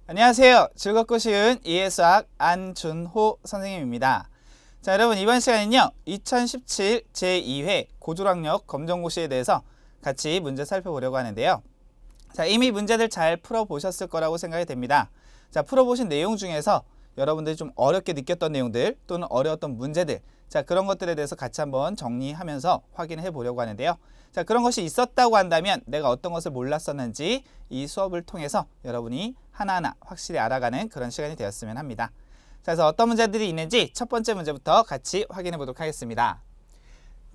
안녕하세요. 즐겁고 쉬운 이해수학 안준호 선생님입니다. 자, 여러분 이번 시간은요 2017 제2회 고졸학력 검정고시에 대해서 같이 문제 살펴보려고 하는데요. 자, 이미 문제들 잘 풀어보셨을 거라고 생각이 됩니다. 자, 풀어보신 내용 중에서 여러분들이 좀 어렵게 느꼈던 내용들 또는 어려웠던 문제들, 자, 그런 것들에 대해서 같이 한번 정리하면서 확인해 보려고 하는데요. 자, 그런 것이 있었다고 한다면 내가 어떤 것을 몰랐었는지 이 수업을 통해서 여러분이 하나하나 확실히 알아가는 그런 시간이 되었으면 합니다. 자, 그래서 어떤 문제들이 있는지 첫 번째 문제부터 같이 확인해 보도록 하겠습니다.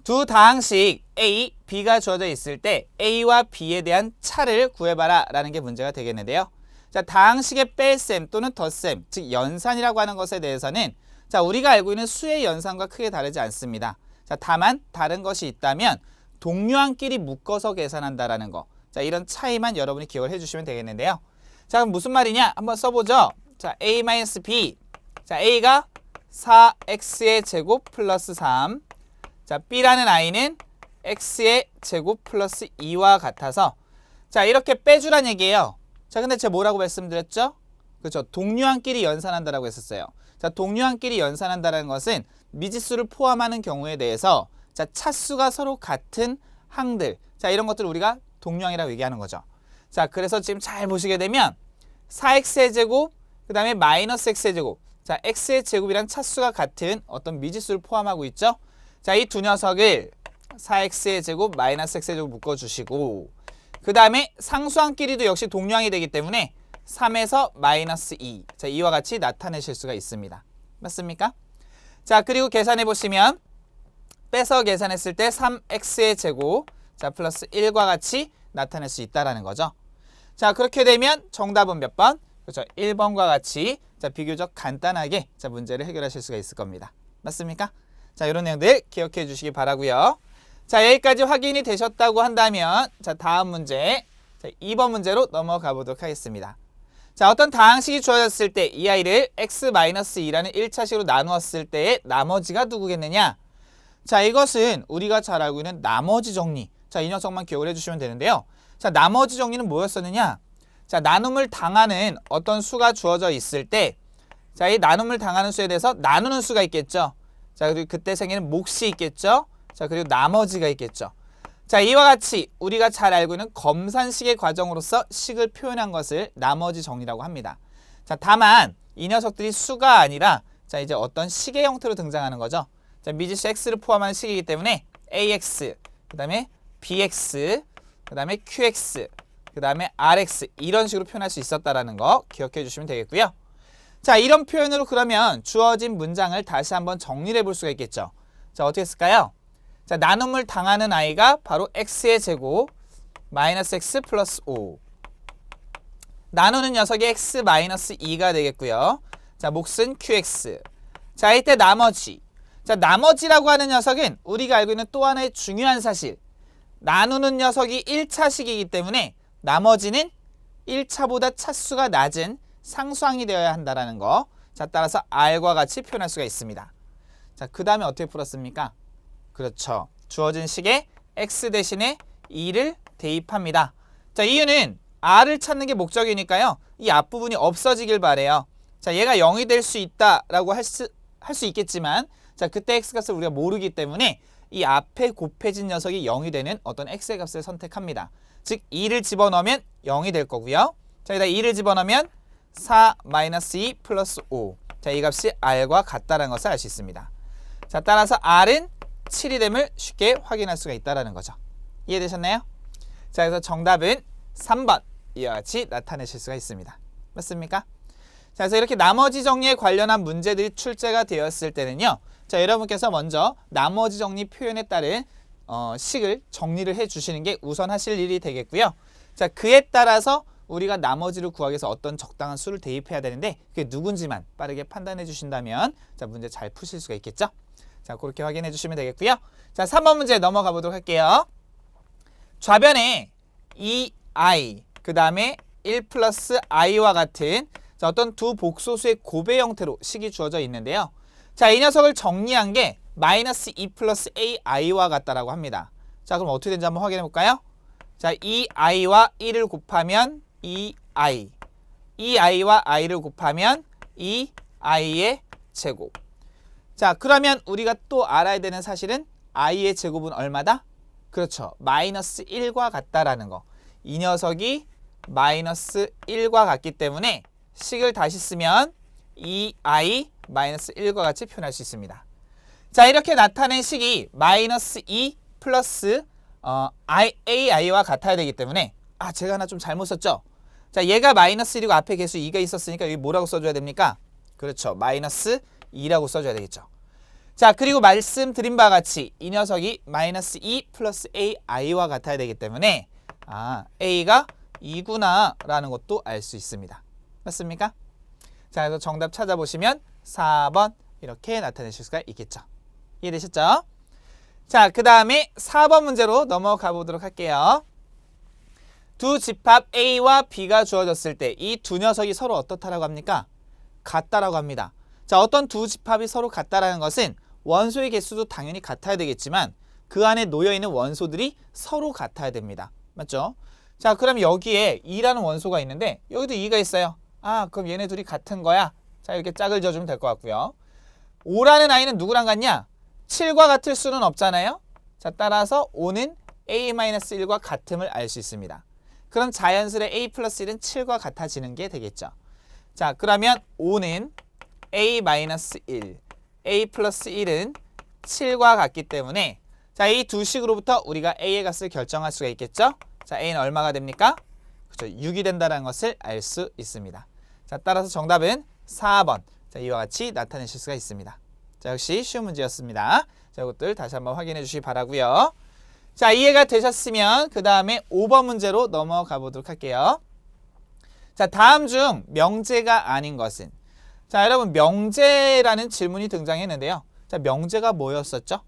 두 다항식 A, B가 주어져 있을 때 A와 B에 대한 차를 구해봐라 라는 게 문제가 되겠는데요. 자, 다항식의 뺄셈 또는 덧셈, 즉 연산이라고 하는 것에 대해서는 자, 우리가 알고 있는 수의 연산과 크게 다르지 않습니다. 자, 다만 다른 것이 있다면 동류항끼리 묶어서 계산한다라는 거. 자, 이런 차이만 여러분이 기억을 해주시면 되겠는데요. 자, 그럼 무슨 말이냐? 한번 써보죠. 자, A-B. 자, A가 4x의 제곱 플러스 3. 자, B라는 I는 x의 제곱 플러스 2와 같아서 자, 이렇게 빼주란 얘기예요. 자, 근데 제가 뭐라고 말씀드렸죠? 그렇죠. 동류항끼리 연산한다라고 했었어요. 자, 동류항끼리 연산한다는 것은 미지수를 포함하는 경우에 대해서 자, 차수가 서로 같은 항들. 자, 이런 것들을 우리가 동류항이라고 얘기하는 거죠. 자, 그래서 지금 잘 보시게 되면 4x의 제곱, 그 다음에 마이너스 x의 제곱. 자, x의 제곱이란 차수가 같은 어떤 미지수를 포함하고 있죠. 자, 이 두 녀석을 4x의 제곱, 마이너스 x의 제곱 묶어주시고 그 다음에 상수항끼리도 역시 동류항이 되기 때문에 3에서 마이너스 2. 자, 이와 같이 나타내실 수가 있습니다. 맞습니까? 자, 그리고 계산해 보시면 빼서 계산했을 때 3x의 제곱, 자, 플러스 1과 같이 나타낼 수 있다라는 거죠. 자, 그렇게 되면 정답은 몇 번? 그렇죠. 1번과 같이 자, 비교적 간단하게 자, 문제를 해결하실 수가 있을 겁니다. 맞습니까? 자, 이런 내용들 기억해 주시기 바라고요. 자, 여기까지 확인이 되셨다고 한다면 자, 다음 문제 자, 2번 문제로 넘어가 보도록 하겠습니다. 자, 어떤 다항식이 주어졌을 때 이 아이를 x-2라는 1차식으로 나누었을 때의 나머지가 누구겠느냐? 자, 이것은 우리가 잘 알고 있는 나머지 정리. 자, 이 녀석만 기억을 해주시면 되는데요. 자, 나머지 정리는 뭐였었느냐? 자, 나눔을 당하는 어떤 수가 주어져 있을 때 자, 이 나눔을 당하는 수에 대해서 나누는 수가 있겠죠. 자, 그리고 그때 생기는 몫이 있겠죠. 자, 그리고 나머지가 있겠죠. 자, 이와 같이 우리가 잘 알고 있는 검산식의 과정으로서 식을 표현한 것을 나머지 정리라고 합니다. 자, 다만 이 녀석들이 수가 아니라 자, 이제 어떤 식의 형태로 등장하는 거죠. 자, 미지수 x를 포함한 식이기 때문에 ax, 그 다음에 bx, 그 다음에 qx, 그 다음에 rx 이런 식으로 표현할 수 있었다라는 거 기억해 주시면 되겠고요. 자, 이런 표현으로 그러면 주어진 문장을 다시 한번 정리를 해볼 수가 있겠죠. 자, 어떻게 했을까요? 자, 나눔을 당하는 아이가 바로 x의 제곱 마이너스 x 플러스 5. 나누는 녀석이 x 마이너스 2가 되겠고요. 자, 몫은 qx. 자, 이때 나머지. 자, 나머지라고 하는 녀석은 우리가 알고 있는 또 하나의 중요한 사실. 나누는 녀석이 1차식이기 때문에 나머지는 1차보다 차수가 낮은 상수항이 되어야 한다는 거. 자, 따라서 r과 같이 표현할 수가 있습니다. 자, 그 다음에 어떻게 풀었습니까? 그렇죠. 주어진 식에 x 대신에 2를 대입합니다. 자, 이유는 r을 찾는 게 목적이니까요. 이 앞부분이 없어지길 바래요. 자, 얘가 0이 될 수 있다라고 할 수 있겠지만 자, 그때 x값을 우리가 모르기 때문에 이 앞에 곱해진 녀석이 0이 되는 어떤 x의 값을 선택합니다. 즉 2를 집어넣으면 0이 될 거고요. 자, 여기다 2를 집어넣으면 4-2 플러스 5. 자, 이 값이 r과 같다는 것을 알 수 있습니다. 자, 따라서 r은 7이 됨을 쉽게 확인할 수가 있다는 거죠. 이해되셨나요? 자, 그래서 정답은 3번 이와 같이 나타내실 수가 있습니다. 맞습니까? 자, 그래서 이렇게 나머지 정리에 관련한 문제들이 출제가 되었을 때는요. 자, 여러분께서 먼저 나머지 정리 표현에 따른 식을 정리를 해주시는 게 우선 하실 일이 되겠고요. 자, 그에 따라서 우리가 나머지를 구하기 위해서 어떤 적당한 수를 대입해야 되는데 그게 누군지만 빠르게 판단해 주신다면 자, 문제 잘 푸실 수가 있겠죠? 자, 그렇게 확인해 주시면 되겠고요. 자, 3번 문제 넘어가 보도록 할게요. 좌변에 2i, 그 다음에 1 플러스 i와 같은 자, 어떤 두 복소수의 곱의 형태로 식이 주어져 있는데요. 자, 이 녀석을 정리한 게 마이너스 2 플러스 ai와 같다라고 합니다. 자, 그럼 어떻게 되는지 한번 확인해 볼까요? 자, 2i와 1을 곱하면 2i 이 i와 i를 곱하면 이 i의 제곱. 자, 그러면 우리가 또 알아야 되는 사실은 i의 제곱은 얼마다? 그렇죠. 마이너스 1과 같다라는 거. 이 녀석이 마이너스 1과 같기 때문에 식을 다시 쓰면 2i 마이너스 1과 같이 표현할 수 있습니다. 자, 이렇게 나타낸 식이 마이너스 2 플러스 ai와 같아야 되기 때문에 제가 하나 좀 잘못 썼죠? 자, 얘가 마이너스 1이고 앞에 개수 2가 있었으니까 여기 뭐라고 써줘야 됩니까? 그렇죠. 마이너스 2라고 써줘야 되겠죠. 자, 그리고 말씀드린 바와 같이 이 녀석이 마이너스 2 플러스 ai와 같아야 되기 때문에 a가 2구나 라는 것도 알 수 있습니다. 맞습니까? 자, 그래서 정답 찾아보시면 4번 이렇게 나타내실 수가 있겠죠. 이해되셨죠? 자, 그 다음에 4번 문제로 넘어가 보도록 할게요. 두 집합 A와 B가 주어졌을 때 이 두 녀석이 서로 어떻다라고 합니까? 같다라고 합니다. 자, 어떤 두 집합이 서로 같다라는 것은 원소의 개수도 당연히 같아야 되겠지만 그 안에 놓여있는 원소들이 서로 같아야 됩니다. 맞죠? 자, 그럼 여기에 2라는 원소가 있는데 여기도 2가 있어요. 그럼 얘네 둘이 같은 거야. 자, 이렇게 짝을 지어주면 될 것 같고요. 5라는 i는 누구랑 같냐? 7과 같을 수는 없잖아요. 자, 따라서 5는 a-1과 같음을 알 수 있습니다. 그럼 자연스레 a 플러스 1은 7과 같아지는 게 되겠죠. 자, 그러면 5는 a-1, a 플러스 1은 7과 같기 때문에 자, 이 두 식으로부터 우리가 a의 값을 결정할 수가 있겠죠. 자, a는 얼마가 됩니까? 그렇죠. 6이 된다는 것을 알 수 있습니다. 자, 따라서 정답은 4번. 자, 이와 같이 나타내실 수가 있습니다. 자, 역시 쉬운 문제였습니다. 자, 이것들 다시 한번 확인해 주시기 바라고요. 자, 이해가 되셨으면 그 다음에 5번 문제로 넘어가 보도록 할게요. 자, 다음 중 명제가 아닌 것은? 자, 여러분 명제라는 질문이 등장했는데요. 자, 명제가 뭐였었죠?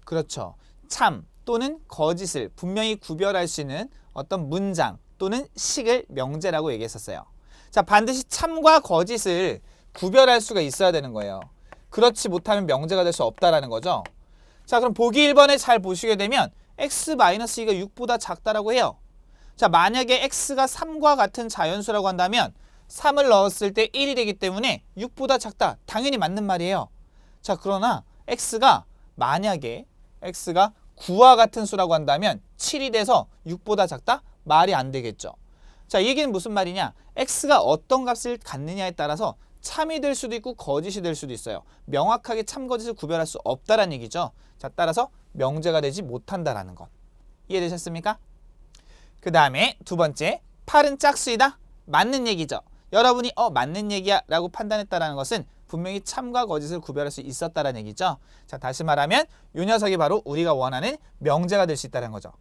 그렇죠. 참 또는 거짓을 분명히 구별할 수 있는 어떤 문장 또는 식을 명제라고 얘기했었어요. 자, 반드시 참과 거짓을 구별할 수가 있어야 되는 거예요. 그렇지 못하면 명제가 될 수 없다라는 거죠. 자, 그럼 보기 1번에 잘 보시게 되면 x-2가 6보다 작다라고 해요. 자, 만약에 x가 3과 같은 자연수라고 한다면 3을 넣었을 때 1이 되기 때문에 6보다 작다. 당연히 맞는 말이에요. 자, 그러나 만약에 x가 9와 같은 수라고 한다면 7이 돼서 6보다 작다? 말이 안 되겠죠. 자, 이 얘기는 무슨 말이냐? x가 어떤 값을 갖느냐에 따라서 참이 될 수도 있고 거짓이 될 수도 있어요. 명확하게 참, 거짓을 구별할 수 없다라는 얘기죠. 자, 따라서 명제가 되지 못한다라는 것. 이해되셨습니까? 그 다음에 두 번째, 8은 짝수이다? 맞는 얘기죠. 여러분이 맞는 얘기야 라고 판단했다라는 것은 분명히 참과 거짓을 구별할 수 있었다라는 얘기죠. 자, 다시 말하면 이 녀석이 바로 우리가 원하는 명제가 될 수 있다는 거죠.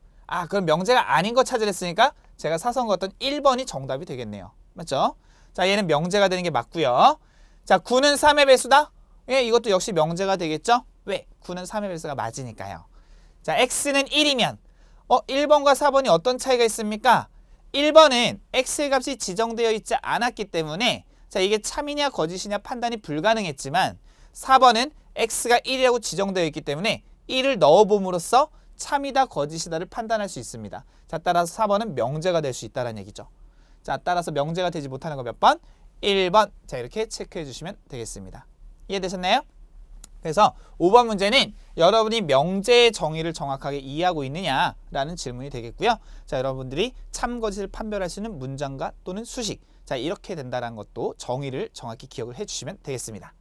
그럼 명제가 아닌 거 찾으랬으니까 제가 사선 그었던 1번이 정답이 되겠네요. 맞죠? 자, 얘는 명제가 되는 게 맞고요. 자, 9는 3의 배수다? 예, 이것도 역시 명제가 되겠죠? 왜? 9는 3의 배수가 맞으니까요. 자, x는 1이면 1번과 4번이 어떤 차이가 있습니까? 1번은 x의 값이 지정되어 있지 않았기 때문에 자, 이게 참이냐 거짓이냐 판단이 불가능했지만 4번은 x가 1이라고 지정되어 있기 때문에 1을 넣어봄으로써 참이다 거짓이다를 판단할 수 있습니다. 자, 따라서 4번은 명제가 될 수 있다는 얘기죠. 자, 따라서 명제가 되지 못하는 거 몇 번? 1번. 자, 이렇게 체크해 주시면 되겠습니다. 이해되셨나요? 그래서 5번 문제는 여러분이 명제의 정의를 정확하게 이해하고 있느냐라는 질문이 되겠고요. 자, 여러분들이 참, 거짓을 판별할 수 있는 문장과 또는 수식. 자, 이렇게 된다는 것도 정의를 정확히 기억을 해주시면 되겠습니다.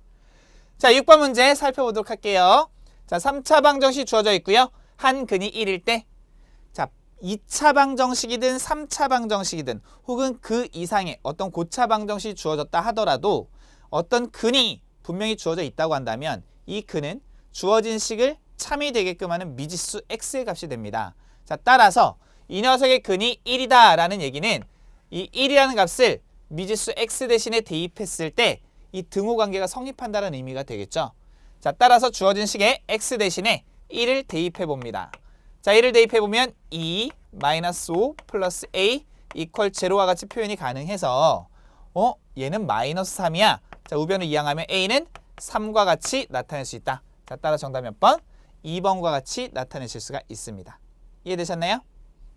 자, 6번 문제 살펴보도록 할게요. 자, 3차 방정식 주어져 있고요. 한 근이 1일 때, 자, 2차 방정식이든 3차 방정식이든 혹은 그 이상의 어떤 고차 방정식이 주어졌다 하더라도 어떤 근이 분명히 주어져 있다고 한다면 이 근은 주어진 식을 참이 되게끔 하는 미지수 x의 값이 됩니다. 자, 따라서 이 녀석의 근이 1이다 라는 얘기는 이 1이라는 값을 미지수 x 대신에 대입했을 때 이 등호 관계가 성립한다는 의미가 되겠죠. 자, 따라서 주어진 식에 x 대신에 1을 대입해 봅니다. 자, 1을 대입해 보면 2 마이너스 5 플러스 a 이퀄 제로와 같이 표현이 가능해서 얘는 마이너스 3이야. 자, 우변을 이항하면 a는 3과 같이 나타낼 수 있다. 자, 따라 정답 몇 번? 2번과 같이 나타내실 수가 있습니다. 이해되셨나요?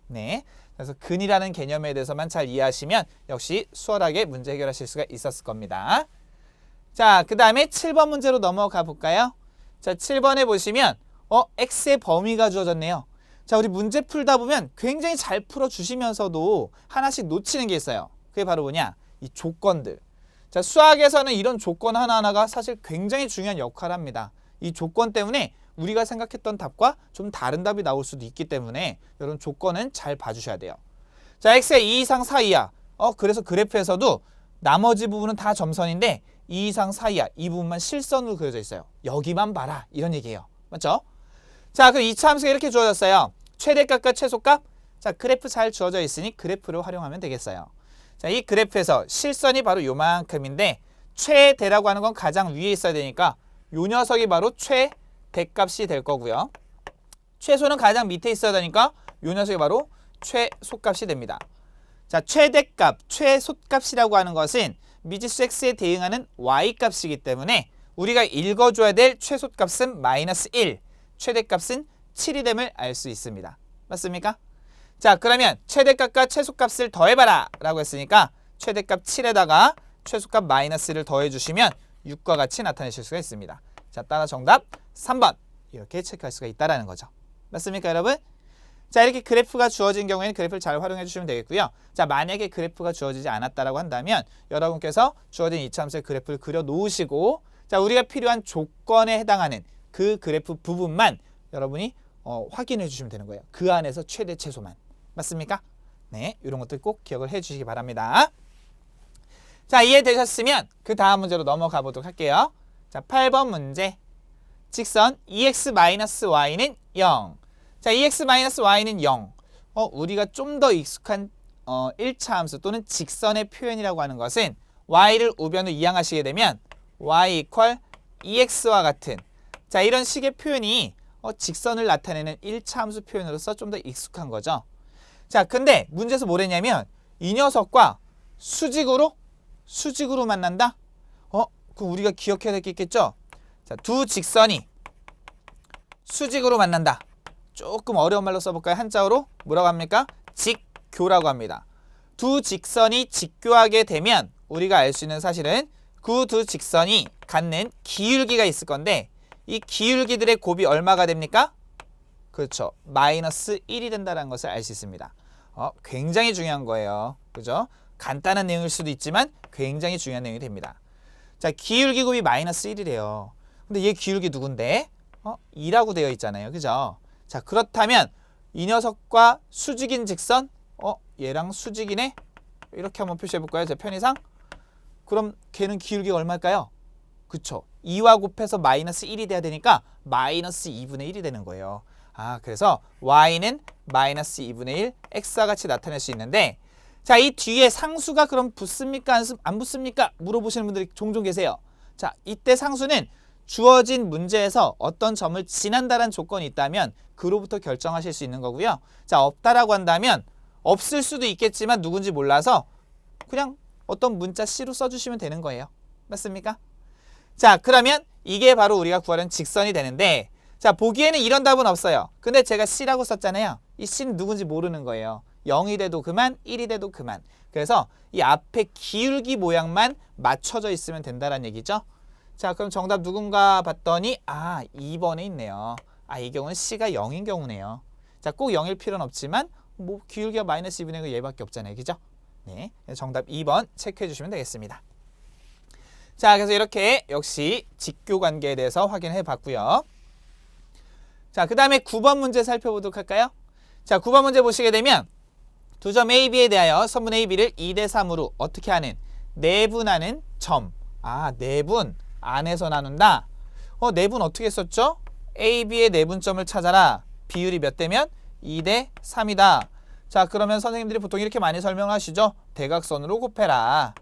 네. 그래서 근이라는 개념에 대해서만 잘 이해하시면 역시 수월하게 문제 해결하실 수가 있었을 겁니다. 자, 그 다음에 7번 문제로 넘어가 볼까요? 자, 7번에 보시면 x의 범위가 주어졌네요. 자, 우리 문제 풀다 보면 굉장히 잘 풀어주시면서도 하나씩 놓치는 게 있어요. 그게 바로 뭐냐? 이 조건들. 자, 수학에서는 이런 조건 하나하나가 사실 굉장히 중요한 역할을 합니다. 이 조건 때문에 우리가 생각했던 답과 좀 다른 답이 나올 수도 있기 때문에 이런 조건은 잘 봐주셔야 돼요. 자, x의 2 이상 4 이하. 그래서 그래프에서도 나머지 부분은 다 점선인데 2 이상 4 이하 이 부분만 실선으로 그려져 있어요. 여기만 봐라 이런 얘기예요. 맞죠? 자, 그럼 2차 함수가 이렇게 주어졌어요. 최대값과 최소값. 자, 그래프 잘 주어져 있으니 그래프를 활용하면 되겠어요. 자, 이 그래프에서 실선이 바로 요만큼인데 최대라고 하는 건 가장 위에 있어야 되니까 요 녀석이 바로 최대값이 될 거고요. 최소는 가장 밑에 있어야 되니까 요 녀석이 바로 최소값이 됩니다. 자, 최대값, 최소값이라고 하는 것은 미지수 x에 대응하는 y값이기 때문에 우리가 읽어줘야 될 최소값은 마이너스 1, 최대값은 7이 됨을 알 수 있습니다. 맞습니까? 자, 그러면 최대값과 최소값을 더해봐라 라고 했으니까 최대값 7에다가 최소값 마이너스를 더해주시면 6과 같이 나타내실 수가 있습니다. 자, 따라 정답 3번 이렇게 체크할 수가 있다는 거죠. 맞습니까, 여러분? 자, 이렇게 그래프가 주어진 경우에는 그래프를 잘 활용해 주시면 되겠고요. 자, 만약에 그래프가 주어지지 않았다라고 한다면 여러분께서 주어진 이차함수의 그래프를 그려 놓으시고 자, 우리가 필요한 조건에 해당하는 그 그래프 부분만 여러분이 확인해 주시면 되는 거예요. 그 안에서 최대 최소만. 맞습니까? 네, 이런 것들 꼭 기억을 해 주시기 바랍니다. 자, 이해되셨으면 그 다음 문제로 넘어가 보도록 할게요. 자, 8번 문제. 직선 2x-y는 0. 자, 2x-y는 0. 우리가 좀 더 익숙한 1차 함수 또는 직선의 표현이라고 하는 것은 y를 우변으로 이항하시게 되면 y 이퀄 2x와 같은 자, 이런 식의 표현이 직선을 나타내는 1차 함수 표현으로서 좀 더 익숙한 거죠. 자, 근데 문제에서 뭐랬냐면 이 녀석과 수직으로 만난다? 그럼 우리가 기억해야 될 게 있겠죠? 자, 두 직선이 수직으로 만난다. 조금 어려운 말로 써볼까요? 한자어로 뭐라고 합니까? 직교라고 합니다. 두 직선이 직교하게 되면 우리가 알 수 있는 사실은 그 두 직선이 갖는 기울기가 있을 건데 이 기울기들의 곱이 얼마가 됩니까? 그렇죠. 마이너스 1이 된다는 것을 알 수 있습니다. 굉장히 중요한 거예요. 그죠? 간단한 내용일 수도 있지만 굉장히 중요한 내용이 됩니다. 자, 기울기 곱이 마이너스 1이래요. 근데 얘 기울기 누군데? 2라고 되어 있잖아요. 그죠? 자, 그렇다면 이 녀석과 수직인 직선? 얘랑 수직이네? 이렇게 한번 표시해 볼까요? 제 편의상? 그럼 걔는 기울기가 얼마일까요? 그쵸. 2와 곱해서 마이너스 1이 돼야 되니까 마이너스 2분의 1이 되는 거예요. 그래서 y는 마이너스 2분의 1, x와 같이 나타낼 수 있는데 자, 이 뒤에 상수가 그럼 붙습니까? 안 붙습니까? 물어보시는 분들이 종종 계세요. 자, 이때 상수는 주어진 문제에서 어떤 점을 지난다라는 조건이 있다면 그로부터 결정하실 수 있는 거고요. 자, 없다라고 한다면 없을 수도 있겠지만 누군지 몰라서 그냥 어떤 문자 C로 써주시면 되는 거예요. 맞습니까? 자, 그러면 이게 바로 우리가 구하려는 직선이 되는데 자, 보기에는 이런 답은 없어요. 근데 제가 C라고 썼잖아요. 이 C는 누군지 모르는 거예요. 0이 돼도 그만, 1이 돼도 그만. 그래서 이 앞에 기울기 모양만 맞춰져 있으면 된다는 얘기죠. 자, 그럼 정답 누군가 봤더니 2번에 있네요. 이 경우는 C가 0인 경우네요. 자, 꼭 0일 필요는 없지만 뭐 기울기가 마이너스 2분의 1 얘밖에 없잖아요. 그죠? 네, 정답 2번 체크해 주시면 되겠습니다. 자, 그래서 이렇게 역시 직교 관계에 대해서 확인해 봤고요. 자, 그 다음에 9번 문제 살펴보도록 할까요? 자, 9번 문제 보시게 되면 두 점 A, B에 대하여 선분 A, B를 2대 3으로 어떻게 하는? 내분하는 점. 내분 안에서 나눈다. 내분 어떻게 썼죠? A, B의 내분점을 찾아라. 비율이 몇 대면? 2대 3이다. 자, 그러면 선생님들이 보통 이렇게 많이 설명하시죠? 대각선으로 곱해라.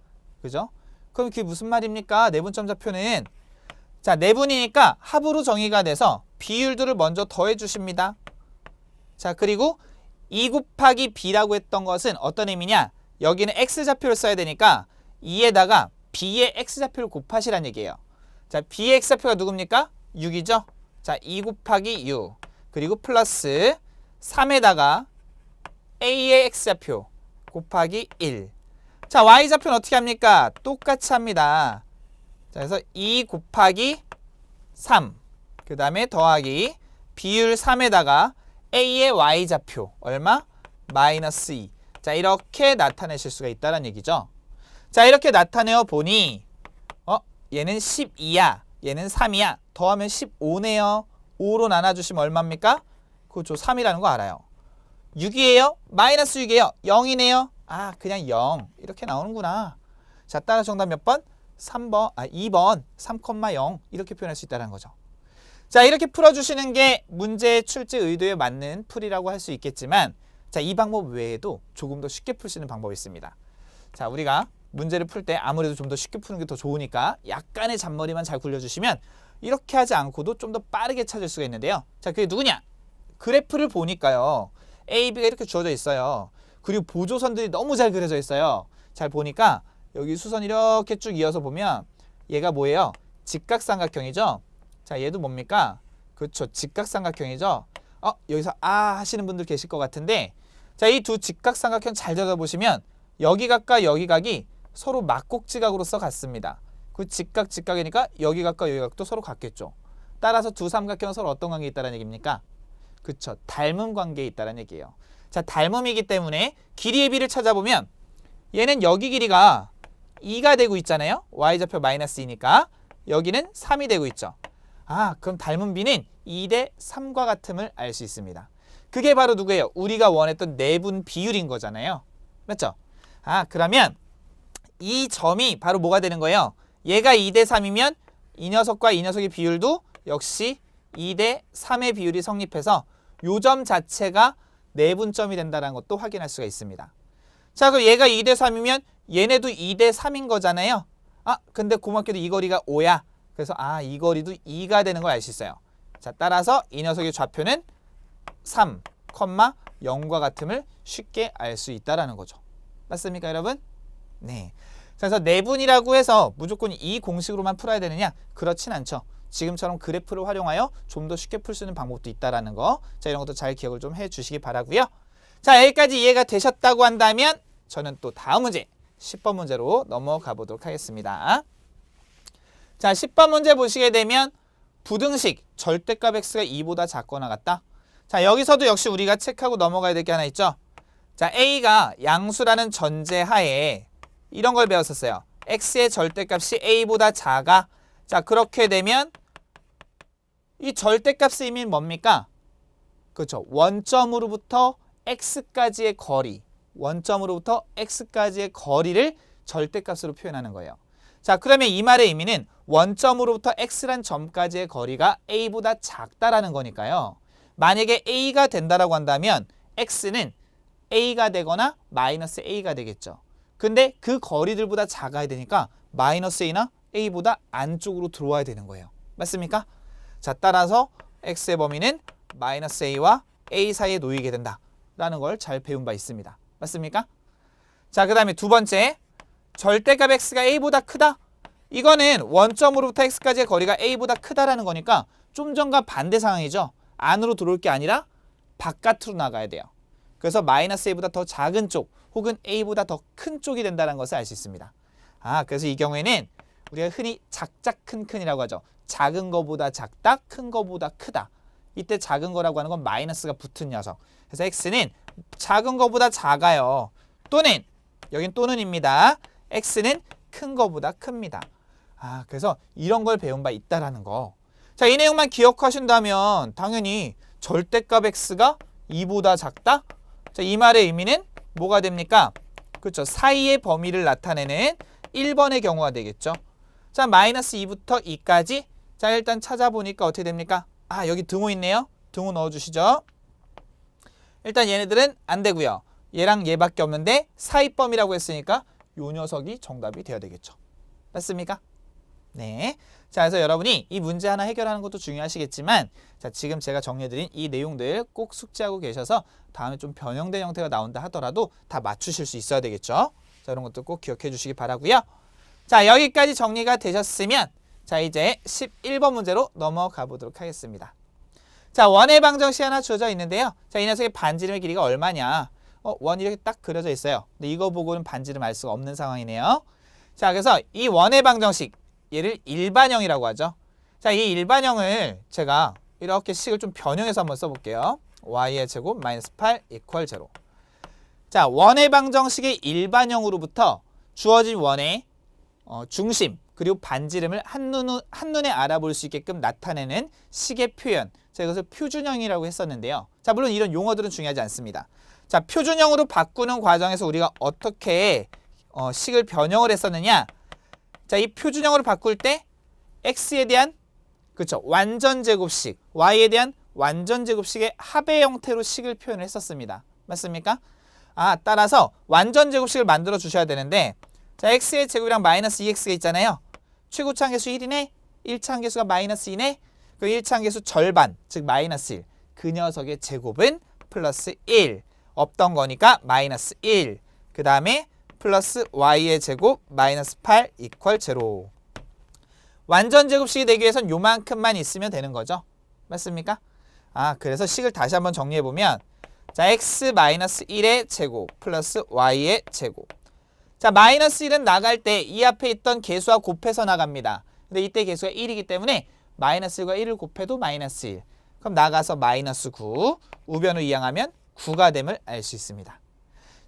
그죠? 그럼 그게 무슨 말입니까? 내분점 좌표는 자, 내분이니까 합으로 정의가 돼서 비율들을 먼저 더해 주십니다. 자, 그리고 2 곱하기 B라고 했던 것은 어떤 의미냐? 여기는 X좌표를 써야 되니까 2에다가 B의 X좌표를 곱하시란 얘기예요. 자, B의 X좌표가 누굽니까? 6이죠? 자, 2 곱하기 6 그리고 플러스 3에다가 A의 X좌표 곱하기 1. 자, Y좌표는 어떻게 합니까? 똑같이 합니다. 자, 그래서 2 곱하기 3. 그 다음에 더하기 비율 3에다가 A의 Y좌표 얼마? 마이너스 2. 자, 이렇게 나타내실 수가 있다는 얘기죠. 자, 이렇게 나타내어 보니 얘는 12야. 얘는 3이야. 더하면 15네요. 5로 나눠주시면 얼마입니까? 그렇죠. 3이라는 거 알아요. 6이에요? 마이너스 6이에요? 0이네요? 아, 그냥 0. 이렇게 나오는구나. 자, 따라 정답 몇 번? 2번 3,0 이렇게 표현할 수 있다는 거죠. 자, 이렇게 풀어주시는 게 문제의 출제 의도에 맞는 풀이라고 할 수 있겠지만, 자, 이 방법 외에도 조금 더 쉽게 풀 수 있는 방법이 있습니다. 자, 우리가 문제를 풀 때 아무래도 좀 더 쉽게 푸는 게 더 좋으니까 약간의 잔머리만 잘 굴려주시면 이렇게 하지 않고도 좀 더 빠르게 찾을 수가 있는데요. 자, 그게 누구냐? 그래프를 보니까요. A, B가 이렇게 주어져 있어요. 그리고 보조선들이 너무 잘 그려져 있어요. 잘 보니까 여기 수선 이렇게 쭉 이어서 보면 얘가 뭐예요? 직각삼각형이죠? 자, 얘도 뭡니까? 그렇죠. 직각삼각형이죠? 여기서 하시는 분들 계실 것 같은데, 자, 이 두 직각삼각형 잘 들여다보시면 여기 각과 여기 각이 서로 막곡지각으로서 같습니다. 그 직각이니까 여기 각과 여기 각도 서로 같겠죠. 따라서 두 삼각형은 서로 어떤 관계에 있다는 얘기입니까? 그쵸. 닮음 관계에 있다는 얘기예요. 자, 닮음이기 때문에 길이의 비를 찾아보면 얘는 여기 길이가 2가 되고 있잖아요. y좌표 마이너스 2니까 여기는 3이 되고 있죠. 그럼 닮은 비는 2대 3과 같음을 알 수 있습니다. 그게 바로 누구예요? 우리가 원했던 내분 비율인 거잖아요. 맞죠? 그러면 이 점이 바로 뭐가 되는 거예요? 얘가 2대 3이면 이 녀석과 이 녀석의 비율도 역시 2대 3의 비율이 성립해서 요 점 자체가 내분점이 된다는 것도 확인할 수가 있습니다. 자, 그럼 얘가 2대 3이면 얘네도 2대 3인 거잖아요. 근데 고맙게도 이 거리가 5야. 그래서 이 거리도 2가 되는 걸 알 수 있어요. 자, 따라서 이 녀석의 좌표는 3, 0과 같음을 쉽게 알 수 있다라는 거죠. 맞습니까, 여러분? 네. 그래서 내분이라고 해서 무조건 이 공식으로만 풀어야 되느냐? 그렇진 않죠. 지금처럼 그래프를 활용하여 좀 더 쉽게 풀 수 있는 방법도 있다라는 거. 자, 이런 것도 잘 기억을 좀 해주시기 바라고요. 자, 여기까지 이해가 되셨다고 한다면 저는 또 다음 문제 10번 문제로 넘어가 보도록 하겠습니다. 자, 10번 문제 보시게 되면 부등식 절대값 x가 2보다 작거나 같다. 자, 여기서도 역시 우리가 체크하고 넘어가야 될 게 하나 있죠. 자, a가 양수라는 전제하에 이런 걸 배웠었어요. x의 절대값이 a보다 작아. 자, 그렇게 되면 이 절대값의 의미는 뭡니까? 그렇죠. 원점으로부터 x까지의 거리, 원점으로부터 x까지의 거리를 절대값으로 표현하는 거예요. 자, 그러면 이 말의 의미는 원점으로부터 x란 점까지의 거리가 a보다 작다라는 거니까요. 만약에 a가 된다라고 한다면 x는 a가 되거나 마이너스 a가 되겠죠. 근데 그 거리들보다 작아야 되니까 마이너스 a나 a보다 안쪽으로 들어와야 되는 거예요. 맞습니까? 자, 따라서 x의 범위는 마이너스 a와 a 사이에 놓이게 된다라는 걸 잘 배운 바 있습니다. 맞습니까? 자, 그 다음에 두 번째, 절대값 x가 a보다 크다. 이거는 원점으로부터 x까지의 거리가 a보다 크다라는 거니까 좀 전과 반대 상황이죠. 안으로 들어올 게 아니라 바깥으로 나가야 돼요. 그래서 마이너스 a보다 더 작은 쪽 혹은 a보다 더 큰 쪽이 된다는 것을 알 수 있습니다. 그래서 이 경우에는 우리가 흔히 작작큰큰이라고 하죠. 작은 거보다 작다, 큰 거보다 크다. 이때 작은 거라고 하는 건 마이너스가 붙은 녀석. 그래서 x는 작은 거보다 작아요. 또는, 여긴 또는입니다. x는 큰 거보다 큽니다. 그래서 이런 걸 배운 바 있다라는 거. 자, 이 내용만 기억하신다면 당연히 절대값 x가 2보다 작다? 자, 이 말의 의미는 뭐가 됩니까? 그렇죠. 사이의 범위를 나타내는 1번의 경우가 되겠죠. 자, 마이너스 2부터 2까지. 자, 일단 찾아보니까 어떻게 됩니까? 여기 등호 있네요. 등호 넣어주시죠. 일단 얘네들은 안 되고요. 얘랑 얘밖에 없는데 사이범위라고 했으니까 요 녀석이 정답이 되어야 되겠죠. 맞습니까? 네. 자, 그래서 여러분이 이 문제 하나 해결하는 것도 중요하시겠지만, 자, 지금 제가 정리해드린 이 내용들 꼭 숙지하고 계셔서 다음에 좀 변형된 형태가 나온다 하더라도 다 맞추실 수 있어야 되겠죠. 자, 이런 것도 꼭 기억해 주시기 바라고요. 자, 여기까지 정리가 되셨으면 자, 이제 11번 문제로 넘어가 보도록 하겠습니다. 자, 원의 방정식 하나 주어져 있는데요. 자, 이 녀석의 반지름의 길이가 얼마냐? 원이 이렇게 딱 그려져 있어요. 근데 이거 보고는 반지름 알 수가 없는 상황이네요. 자, 그래서 이 원의 방정식, 얘를 일반형이라고 하죠. 자, 이 일반형을 제가 이렇게 식을 좀 변형해서 한번 써볼게요. y의 제곱 마이너스 8 이퀄 0. 자, 원의 방정식의 일반형으로부터 주어진 원의 중심 그리고 반지름을 한눈에 알아볼 수 있게끔 나타내는 식의 표현, 제가 이것을 표준형이라고 했었는데요. 자, 물론 이런 용어들은 중요하지 않습니다. 자, 표준형으로 바꾸는 과정에서 우리가 어떻게 식을 변형을 했었느냐. 자, 이 표준형으로 바꿀 때 x에 대한 그렇죠, 완전제곱식, y에 대한 완전제곱식의 합의 형태로 식을 표현을 했었습니다. 맞습니까? 따라서 완전제곱식을 만들어 주셔야 되는데, 자, x의 제곱이랑 마이너스 2x가 있잖아요. 최고차 함계수 1이네, 1차 함계수가 마이너스 2네, 그 1차 함계수 절반, 즉 마이너스 1. 그 녀석의 제곱은 플러스 1. 없던 거니까 마이너스 1. 그 다음에 플러스 y의 제곱 마이너스 8 이퀄 0. 완전제곱식이 되기 위해선 요만큼만 있으면 되는 거죠. 맞습니까? 그래서 식을 다시 한번 정리해보면, 자, x 마이너스 1의 제곱 플러스 y의 제곱. 자, 마이너스 1은 나갈 때 이 앞에 있던 개수와 곱해서 나갑니다. 근데 이때 개수가 1이기 때문에 마이너스 1과 1을 곱해도 마이너스 1. 그럼 나가서 마이너스 9. 우변을 이항하면 9가 됨을 알 수 있습니다.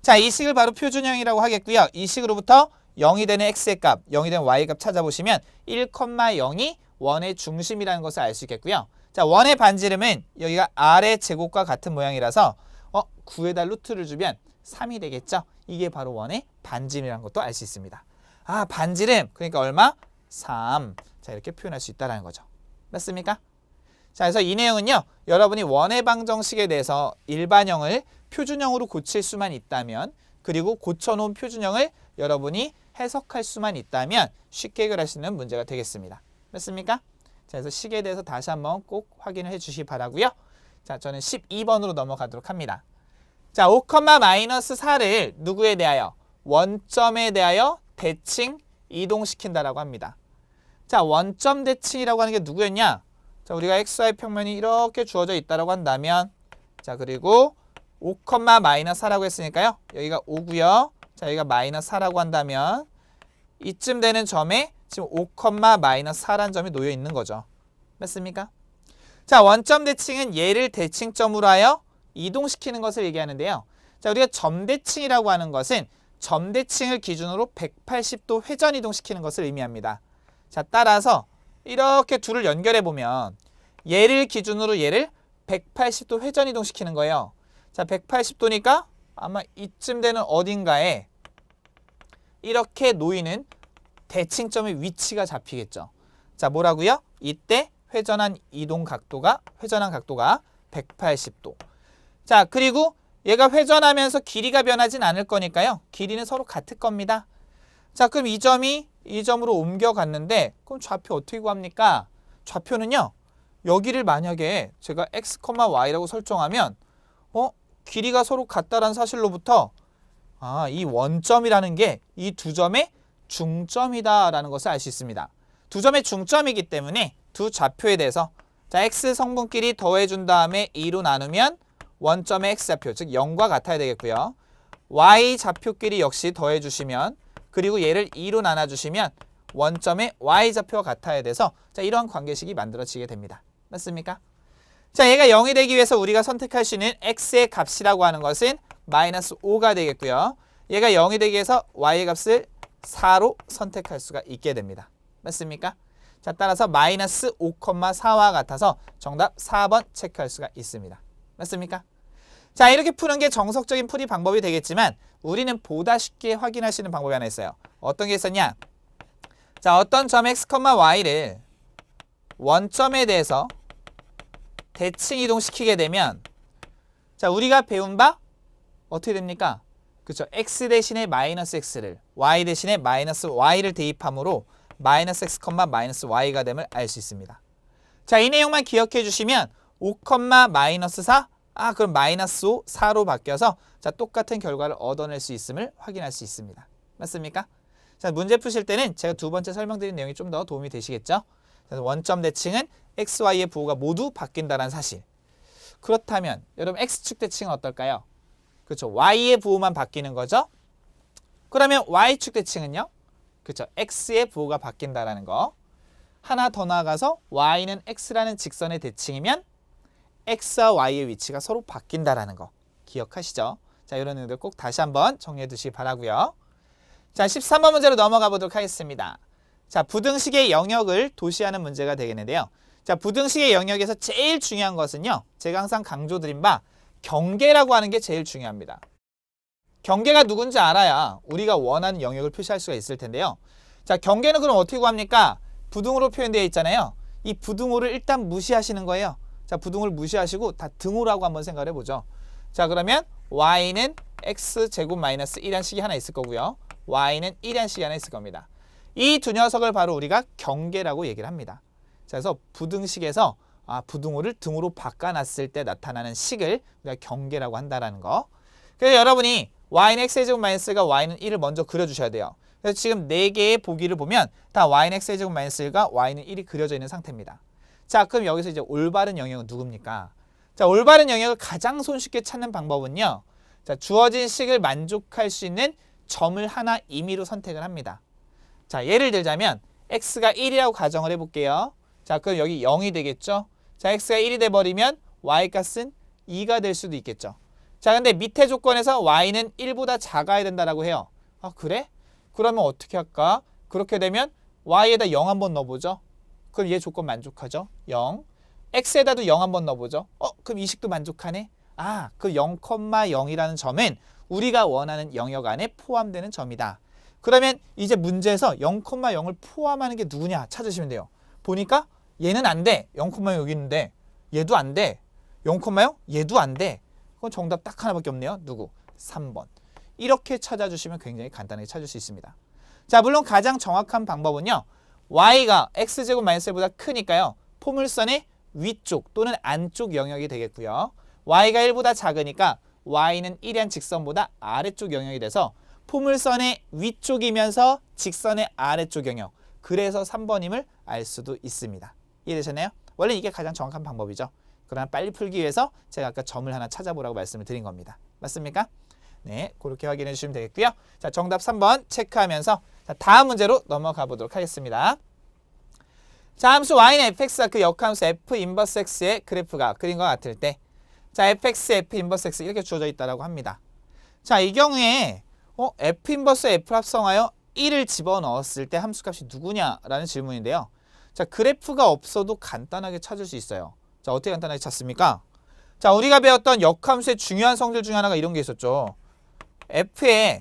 자, 이 식을 바로 표준형이라고 하겠고요. 이 식으로부터 0이 되는 x의 값, 0이 되는 y의 값 찾아보시면 1,0이 원의 중심이라는 것을 알 수 있겠고요. 자, 원의 반지름은 여기가 r의 제곱과 같은 모양이라서 9에다 루트를 주면 3이 되겠죠. 이게 바로 원의 반지름이라는 것도 알 수 있습니다. 반지름, 그러니까 얼마? 3. 자, 이렇게 표현할 수 있다는 거죠. 맞습니까? 자, 그래서 이 내용은요, 여러분이 원의 방정식에 대해서 일반형을 표준형으로 고칠 수만 있다면, 그리고 고쳐놓은 표준형을 여러분이 해석할 수만 있다면 쉽게 해결할 수 있는 문제가 되겠습니다. 맞습니까? 자, 그래서 식에 대해서 다시 한번 꼭 확인을 해 주시기 바라고요. 자, 저는 12번으로 넘어가도록 합니다. 자, 5, 마이너스 4를 누구에 대하여? 원점에 대하여 대칭 이동시킨다라고 합니다. 자, 원점 대칭이라고 하는 게 누구였냐? 자, 우리가 xy 평면이 이렇게 주어져 있다라고 한다면, 자, 그리고 5, 마이너스 4라고 했으니까요. 여기가 5고요. 자, 여기가 마이너스 4라고 한다면 이쯤 되는 점에 지금 5, 마이너스 4라는 점이 놓여 있는 거죠. 맞습니까? 자, 원점 대칭은 얘를 대칭점으로 하여 이동시키는 것을 얘기하는데요. 자, 우리가 점대칭이라고 하는 것은 점대칭을 기준으로 180도 회전 이동시키는 것을 의미합니다. 자, 따라서 이렇게 둘을 연결해 보면 얘를 기준으로 얘를 180도 회전 이동시키는 거예요. 자, 180도니까 아마 이쯤 되는 어딘가에 이렇게 놓이는 대칭점의 위치가 잡히겠죠. 자, 뭐라고요? 이때 회전한 각도가 180도. 자, 그리고 얘가 회전하면서 길이가 변하진 않을 거니까요. 길이는 서로 같을 겁니다. 자, 그럼 이 점이 이 점으로 옮겨갔는데, 그럼 좌표 어떻게 구합니까? 좌표는요, 여기를 만약에 제가 x, y라고 설정하면 길이가 서로 같다라는 사실로부터 이 원점이라는 게 이 두 점의 중점이다라는 것을 알 수 있습니다. 두 점의 중점이기 때문에 두 좌표에 대해서, 자, x 성분끼리 더해준 다음에 2로 나누면 원점의 x좌표, 즉 0과 같아야 되겠고요. y 좌표끼리 역시 더해주시면, 그리고 얘를 2로 나눠주시면 원점의 y좌표와 같아야 돼서, 자, 이러한 관계식이 만들어지게 됩니다. 맞습니까? 자, 얘가 0이 되기 위해서 우리가 선택할 수 있는 x의 값이라고 하는 것은 마이너스 5가 되겠고요. 얘가 0이 되기 위해서 y의 값을 4로 선택할 수가 있게 됩니다. 맞습니까? 자, 따라서 마이너스 5,4와 같아서 정답 4번 체크할 수가 있습니다. 맞습니까? 자, 이렇게 푸는 게 정석적인 풀이 방법이 되겠지만 우리는 보다 쉽게 확인할 수 있는 방법이 하나 있어요. 어떤 게 있었냐? 자, 어떤 점 x, y를 원점에 대해서 대칭 이동시키게 되면, 자, 우리가 배운 바 어떻게 됩니까? 그렇죠. x 대신에 마이너스 x를, y 대신에 마이너스 y를 대입함으로 마이너스 x, 마이너스 y가 됨을 알 수 있습니다. 자, 이 내용만 기억해 주시면 5, 마이너스 4, 그럼 마이너스 5, 4로 바뀌어서, 자, 똑같은 결과를 얻어낼 수 있음을 확인할 수 있습니다. 맞습니까? 자, 문제 푸실 때는 제가 두 번째 설명드린 내용이 좀 더 도움이 되시겠죠? 원점 대칭은 x, y의 부호가 모두 바뀐다는 사실. 그렇다면 여러분 x축 대칭은 어떨까요? 그렇죠. y의 부호만 바뀌는 거죠. 그러면 y축 대칭은요? 그렇죠. x의 부호가 바뀐다라는 거. 하나 더 나아가서 y는 x라는 직선의 대칭이면 x와 y의 위치가 서로 바뀐다라는 거 기억하시죠? 자, 이런 내용들 꼭 다시 한번 정리해 두시기 바라고요. 자, 13번 문제로 넘어가 보도록 하겠습니다. 자, 부등식의 영역을 도시하는 문제가 되겠는데요. 자, 부등식의 영역에서 제일 중요한 것은요. 제가 항상 강조드린 바 경계라고 하는 게 제일 중요합니다. 경계가 누군지 알아야 우리가 원하는 영역을 표시할 수가 있을 텐데요. 자, 경계는 그럼 어떻게 구합니까? 부등호로 표현되어 있잖아요. 이 부등호를 일단 무시하시는 거예요. 자, 부등호를 무시하시고 다 등호라고 한번 생각을 해보죠. 자, 그러면 y는 x제곱 마이너스 1이라는 식이 하나 있을 거고요. y는 1이라는 식이 하나 있을 겁니다. 이 두 녀석을 바로 우리가 경계라고 얘기를 합니다. 자, 그래서 부등식에서 부등호를 등호로 바꿔놨을 때 나타나는 식을 우리가 경계라고 한다는 거. 그래서 여러분이 y는 x제곱 마이너스가 y는 1을 먼저 그려주셔야 돼요. 그래서 지금 4개의 보기를 보면 다 y는 x제곱 마이너스 1과 y는 1이 그려져 있는 상태입니다. 자, 그럼 여기서 이제 올바른 영역은 누굽니까? 자, 올바른 영역을 가장 손쉽게 찾는 방법은요. 자, 주어진 식을 만족할 수 있는 점을 하나 임의로 선택을 합니다. 자, 예를 들자면 x가 1이라고 가정을 해볼게요. 자, 그럼 여기 0이 되겠죠? 자, x가 1이 돼버리면 y값은 2가 될 수도 있겠죠. 자, 근데 밑에 조건에서 y는 1보다 작아야 된다라고 해요. 아, 그래? 그러면 어떻게 할까? 그렇게 되면 y에다 0 한번 넣어보죠. 그럼 얘 조건 만족하죠? 0. x에다도 0 한번 넣어보죠. 그럼 이 식도 만족하네? 그 0,0이라는 점은 우리가 원하는 영역 안에 포함되는 점이다. 그러면 이제 문제에서 0,0을 포함하는 게 누구냐 찾으시면 돼요. 보니까 얘는 안 돼. 0,0 여기 있는데 얘도 안 돼. 0,0 얘도 안 돼. 그건 정답 딱 하나밖에 없네요. 누구? 3번. 이렇게 찾아주시면 굉장히 간단하게 찾을 수 있습니다. 자, 물론 가장 정확한 방법은요. y가 x제곱 마이너스 1보다 크니까요. 포물선의 위쪽 또는 안쪽 영역이 되겠고요. y가 1보다 작으니까 y는 1이란 직선보다 아래쪽 영역이 돼서 포물선의 위쪽이면서 직선의 아래쪽 영역. 그래서 3번임을 알 수도 있습니다. 이해되셨나요? 원래 이게 가장 정확한 방법이죠. 그러나 빨리 풀기 위해서 제가 아까 점을 하나 찾아보라고 말씀을 드린 겁니다. 맞습니까? 네, 그렇게 확인해 주시면 되겠고요. 자, 정답 3번 체크하면서 자, 다음 문제로 넘어가 보도록 하겠습니다. 자, 함수 y는 fx가 그 역함수 f 인버스 x의 그래프가 그림과 같을 때 자, fx, f 인버스 x 이렇게 주어져 있다고 합니다. 자, 이 경우에 f 인버스 f를 합성하여 1을 집어넣었을 때 함수값이 누구냐라는 질문인데요. 자, 그래프가 없어도 간단하게 찾을 수 있어요. 자, 어떻게 간단하게 찾습니까? 자, 우리가 배웠던 역함수의 중요한 성질 중에 하나가 이런 게 있었죠. f의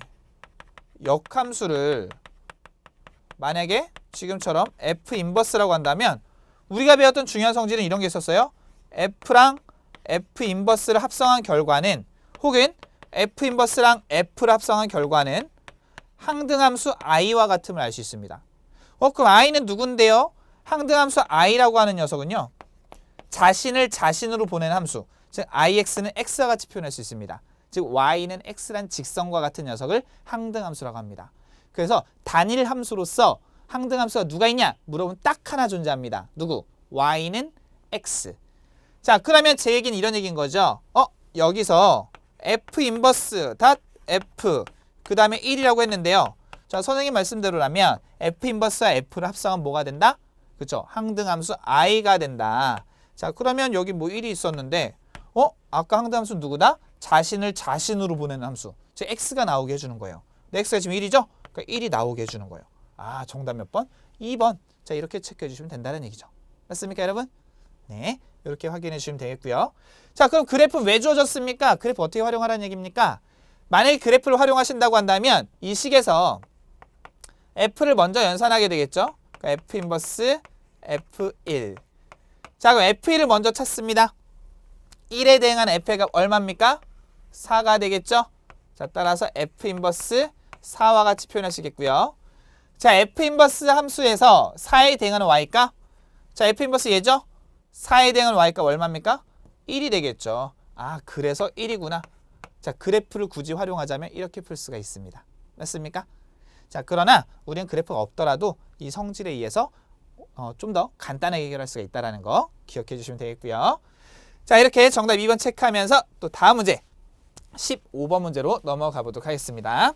역함수를 만약에 지금처럼 f 인버스라고 한다면 우리가 배웠던 중요한 성질은 이런 게 있었어요. f랑 f 인버스를 합성한 결과는 혹은 f 인버스랑 f를 합성한 결과는 항등함수 i와 같음을 알 수 있습니다. 그럼 i는 누군데요? 항등함수 i라고 하는 녀석은요. 자신을 자신으로 보내는 함수, 즉 ix는 x와 같이 표현할 수 있습니다. 즉 y는 x란 직선과 같은 녀석을 항등함수라고 합니다. 그래서 단일 함수로서 항등함수가 누가 있냐? 물어보면 딱 하나 존재합니다. 누구? y는 x. 자, 그러면 제 얘기는 이런 얘기인 거죠. 여기서 f 인버스 닷 f 그 다음에 1이라고 했는데요. 자, 선생님 말씀대로라면 f 인버스와 f를 합성하면 뭐가 된다? 그렇죠? 항등함수 i가 된다. 자, 그러면 여기 뭐 1이 있었는데 아까 항등함수는 누구다? 자신을 자신으로 보내는 함수. 즉 x가 나오게 해주는 거예요. 근데 x가 지금 1이죠? 그러니까 1이 나오게 해주는 거예요. 정답 몇 번? 2번. 자, 이렇게 체크해 주시면 된다는 얘기죠. 맞습니까, 여러분? 네, 이렇게 확인해 주시면 되겠고요. 자, 그럼 그래프 왜 주어졌습니까? 그래프 어떻게 활용하라는 얘기입니까? 만약에 그래프를 활용하신다고 한다면 이 식에서 f를 먼저 연산하게 되겠죠? 그러니까 f 인버스 f1. 자, 그럼 f1을 먼저 찾습니다. 1에 대응하는 f의 값 얼마입니까? 4가 되겠죠? 자, 따라서 f 인버스 4와 같이 표현하시겠고요. 자, f 인버스 함수에서 4에 대응하는 y값. 자, f 인버스 얘죠? 4에 대응하는 y값 얼마입니까? 1이 되겠죠. 그래서 1이구나. 자, 그래프를 굳이 활용하자면 이렇게 풀 수가 있습니다. 맞습니까? 자, 그러나 우리는 그래프가 없더라도 이 성질에 의해서 좀 더 간단하게 해결할 수가 있다는 거 기억해 주시면 되겠고요. 자, 이렇게 정답 2번 체크하면서 또 다음 문제 15번 문제로 넘어가 보도록 하겠습니다.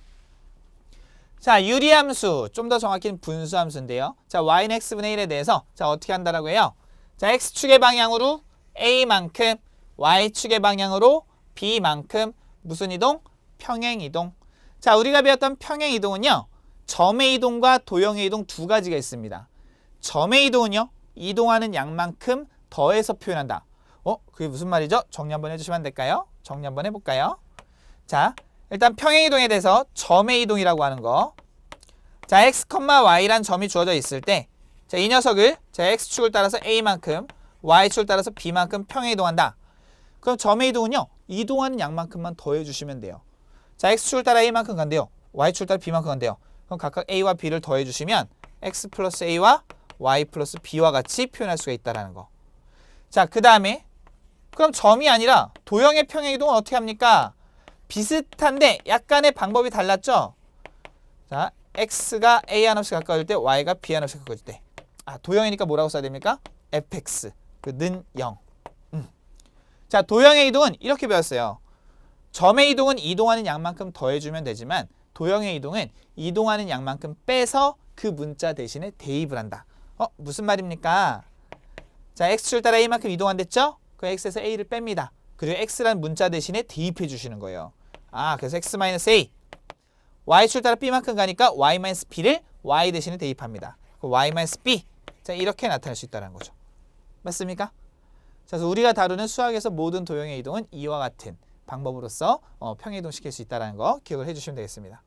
자, 유리함수, 좀 더 정확히는 분수함수인데요. 자, y는 x분의 1에 대해서 자 어떻게 한다라고 해요? 자, x축의 방향으로 a만큼, y축의 방향으로 b만큼 무슨 이동? 평행이동. 자, 우리가 배웠던 평행이동은요. 점의 이동과 도형의 이동 두 가지가 있습니다. 점의 이동은요. 이동하는 양만큼 더해서 표현한다. 그게 무슨 말이죠? 정리 한번 해주시면 안 될까요? 정리 한번 해볼까요? 자, 일단 평행이동에 대해서 점의 이동이라고 하는 거. 자, x, y란 점이 주어져 있을 때 자, 이 녀석을 자, x축을 따라서 a만큼, y축을 따라서 b만큼 평행이동한다. 그럼 점의 이동은요. 이동하는 양만큼만 더해주시면 돼요. 자, x축을 따라 a만큼 간대요. y축을 따라 b만큼 간대요. 그럼 각각 a와 b를 더해주시면 x 플러스 a와 y 플러스 b와 같이 표현할 수가 있다는 거. 자, 그 다음에 그럼 점이 아니라 도형의 평행이동은 어떻게 합니까? 비슷한데 약간의 방법이 달랐죠? 자, x가 a 한없이 가까워질 때 y가 b 한없이 가까워질 때. 도형이니까 뭐라고 써야 됩니까? fx, 는 0. 자, 도형의 이동은 이렇게 배웠어요. 점의 이동은 이동하는 양만큼 더해주면 되지만 도형의 이동은 이동하는 양만큼 빼서 그 문자 대신에 대입을 한다. 무슨 말입니까? 자, x축을 따라 a만큼 이동한댔죠? 그 x에서 a를 뺍니다. 그리고 x라는 문자 대신에 대입해 주시는 거예요. 그래서 x-a. y축을 따라 b만큼 가니까 y-b를 y 대신에 대입합니다. y-b. 자, 이렇게 나타낼 수 있다는 거죠. 맞습니까? 자, 그래서 우리가 다루는 수학에서 모든 도형의 이동은 이와 같은 방법으로서 평행이동 시킬 수 있다는 거 기억을 해주시면 되겠습니다.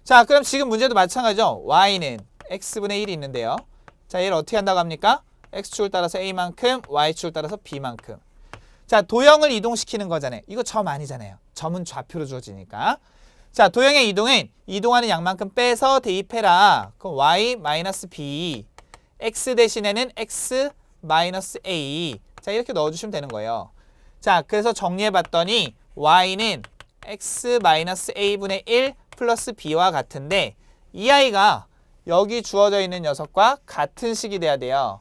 자, 그럼 지금 문제도 마찬가지죠. y는 x분의 1이 있는데요. 자, 얘를 어떻게 한다고 합니까? x축을 따라서 a만큼, y축을 따라서 b만큼. 자, 도형을 이동시키는 거잖아요. 이거 점 아니잖아요. 점은 좌표로 주어지니까. 자, 도형의 이동은 이동하는 양만큼 빼서 대입해라. 그럼 y-b. x 대신에는 x-a. 자, 이렇게 넣어주시면 되는 거예요. 자, 그래서 정리해봤더니 y는 x-a분의 1 플러스 b와 같은데 이 아이가 여기 주어져 있는 녀석과 같은 식이 돼야 돼요.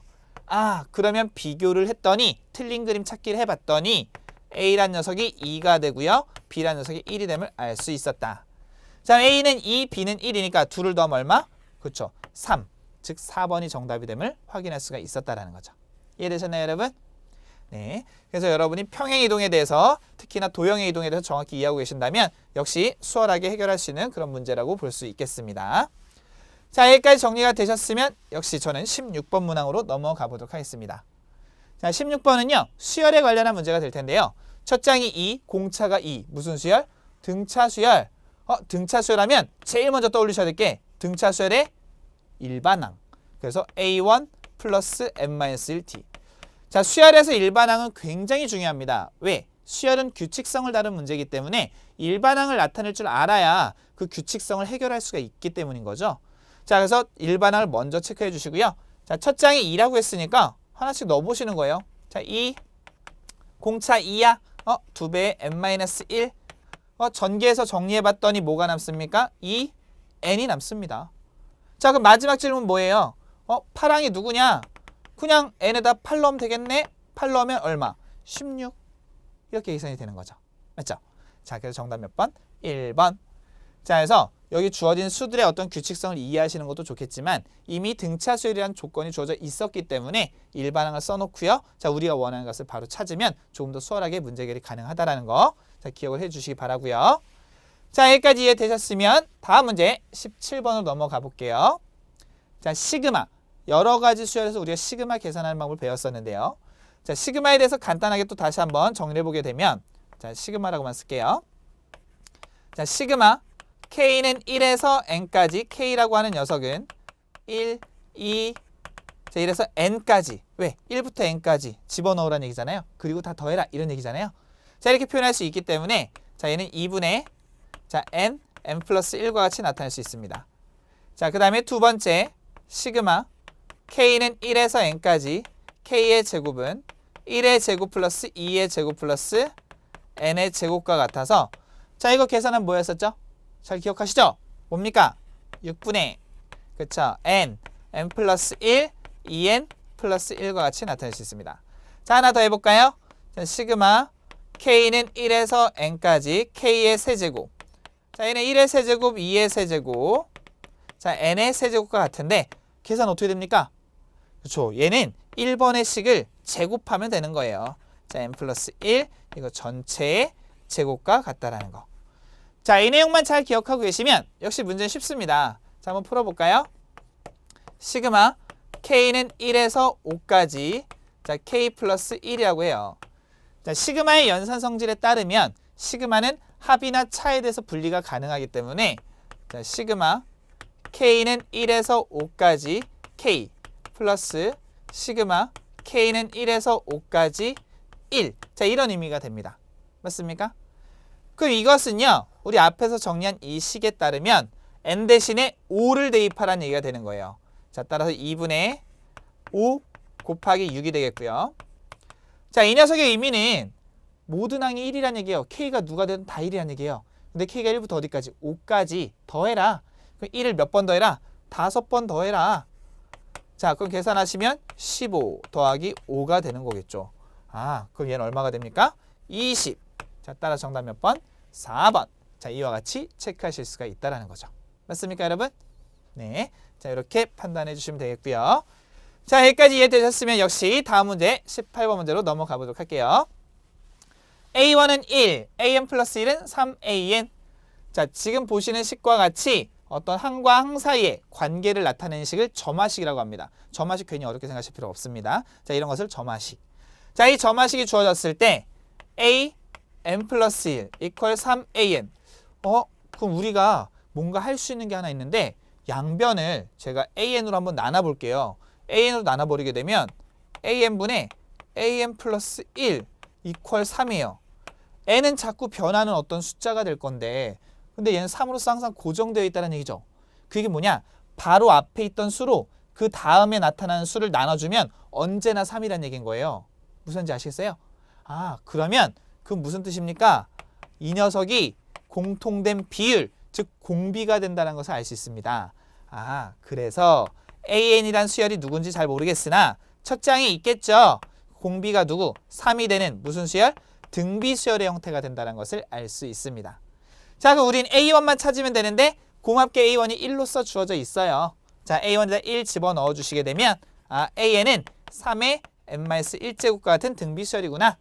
그러면 비교를 했더니 틀린 그림 찾기를 해봤더니 a란 녀석이 2가 되고요. b란 녀석이 1이 됨을 알 수 있었다. 자, a는 2, b는 1이니까 둘을 더하면 얼마? 그렇죠. 3. 즉 4번이 정답이 됨을 확인할 수가 있었다라는 거죠. 이해되셨나요, 여러분? 네. 그래서 여러분이 평행이동에 대해서 특히나 도형의 이동에 대해서 정확히 이해하고 계신다면 역시 수월하게 해결할 수 있는 그런 문제라고 볼 수 있겠습니다. 자, 여기까지 정리가 되셨으면 역시 저는 16번 문항으로 넘어가 보도록 하겠습니다. 자, 16번은요. 수열에 관련한 문제가 될 텐데요. 첫 장이 2, 공차가 2. 무슨 수열? 등차 수열. 등차 수열하면 제일 먼저 떠올리셔야 될 게 등차 수열의 일반항. 그래서 A1 플러스 n-1t. 자, 수열에서 일반항은 굉장히 중요합니다. 왜? 수열은 규칙성을 다룬 문제이기 때문에 일반항을 나타낼 줄 알아야 그 규칙성을 해결할 수가 있기 때문인 거죠. 자, 그래서 일반항을 먼저 체크해 주시고요. 자, 첫 장이 2라고 했으니까 하나씩 넣어보시는 거예요. 자, 2, 공차 2야. 2배의 n-1. 전개해서 정리해봤더니 뭐가 남습니까? 2, n이 남습니다. 자, 그럼 마지막 질문 뭐예요? 파랑이 누구냐? 그냥 n에다 8 넣으면 되겠네? 8 넣으면 얼마? 16. 이렇게 계산이 되는 거죠. 맞죠? 자, 그래서 정답 몇 번? 1번. 자, 그래서 여기 주어진 수들의 어떤 규칙성을 이해하시는 것도 좋겠지만 이미 등차 수열이라는 조건이 주어져 있었기 때문에 일반항을 써놓고요. 자, 우리가 원하는 것을 바로 찾으면 조금 더 수월하게 문제 해결이 가능하다는 거 자, 기억을 해주시기 바라고요. 자, 여기까지 이해되셨으면 다음 문제 17번으로 넘어가 볼게요. 자, 시그마. 여러 가지 수열에서 우리가 시그마 계산하는 방법을 배웠었는데요. 자, 시그마에 대해서 간단하게 또 다시 한번 정리해 보게 되면 자, 시그마라고만 쓸게요. 자, 시그마 K는 1에서 N까지 K라고 하는 녀석은 1, 2, 자, 이래서 N까지. 왜? 1부터 N까지 집어넣으라는 얘기잖아요. 그리고 다 더해라 이런 얘기잖아요. 자, 이렇게 표현할 수 있기 때문에 자, 얘는 2분의 자, N, N 플러스 1과 같이 나타낼 수 있습니다. 자, 그 다음에 두 번째 시그마 K는 1에서 N까지 K의 제곱은 1의 제곱 플러스 2의 제곱 플러스 N의 제곱과 같아서 자, 이거 계산은 뭐였었죠? 잘 기억하시죠? 뭡니까? 6분의 그쵸? N, N 플러스 1, 2N 플러스 1과 같이 나타낼 수 있습니다. 자, 하나 더 해볼까요? 자, 시그마 k는 1에서 n까지 k의 세제곱. 자, 얘는 1의 세제곱, 2의 세제곱. 자, n의 세제곱과 같은데 계산 어떻게 됩니까? 그렇죠. 얘는 1번의 식을 제곱하면 되는 거예요. 자, n 플러스 1 이거 전체의 제곱과 같다라는 거. 자, 이 내용만 잘 기억하고 계시면 역시 문제는 쉽습니다. 자, 한번 풀어볼까요? 시그마 k는 1에서 5까지 자, k 플러스 1이라고 해요. 자, 시그마의 연산 성질에 따르면 시그마는 합이나 차에 대해서 분리가 가능하기 때문에 자, 시그마 k는 1에서 5까지 k 플러스 시그마 k는 1에서 5까지 1. 자, 이런 의미가 됩니다. 맞습니까? 그럼 이것은요. 우리 앞에서 정리한 이 식에 따르면 n 대신에 5를 대입하라는 얘기가 되는 거예요. 자, 따라서 2분의 5 곱하기 6이 되겠고요. 자, 이 녀석의 의미는 모든 항이 1이라는 얘기예요. k가 누가 되든 다 1이라는 얘기예요. 근데 k가 1부터 어디까지? 5까지 더해라. 그럼 1을 몇 번 더해라? 5번 더해라. 자, 그럼 계산하시면 15 더하기 5가 되는 거겠죠. 아, 그럼 얘는 얼마가 됩니까? 20. 자, 따라 정답 몇 번? 4번. 자, 이와 같이 체크하실 수가 있다라는 거죠. 맞습니까, 여러분? 네. 자, 이렇게 판단해 주시면 되겠고요. 자, 여기까지 이해되셨으면 역시 다음 문제 18번 문제로 넘어가 보도록 할게요. A1은 1, AN 플러스 1은 3AN. 자, 지금 보시는 식과 같이 어떤 항과 항 사이의 관계를 나타내는 식을 점화식이라고 합니다. 점화식 괜히 어렵게 생각하실 필요 없습니다. 자, 이런 것을 점화식. 자, 이 점화식이 주어졌을 때 A, N 플러스 1 이퀄 3AN. 그럼 우리가 뭔가 할 수 있는 게 하나 있는데 양변을 제가 AN으로 한번 나눠볼게요. AN으로 나눠버리게 되면 AN분의 AN 플러스 1 이퀄 3이에요. N은 자꾸 변하는 어떤 숫자가 될 건데 근데 얘는 3으로서 항상 고정되어 있다는 얘기죠. 그게 뭐냐? 바로 앞에 있던 수로 그 다음에 나타나는 수를 나눠주면 언제나 3이라는 얘기인 거예요. 무슨지 아시겠어요? 아, 그러면 그 무슨 뜻입니까? 이 녀석이 공통된 비율, 즉 공비가 된다는 것을 알 수 있습니다. 아, 그래서 AN이란 수열이 누군지 잘 모르겠으나 첫째 항이 있겠죠. 공비가 누구? 3이 되는 무슨 수열? 등비수열의 형태가 된다는 것을 알 수 있습니다. 자, 그럼 우린 A1만 찾으면 되는데 고맙게 A1이 1로써 주어져 있어요. 자, A1에다 1 집어넣어 주시게 되면 AN은 3의 n-1제곱과 같은 등비수열이구나.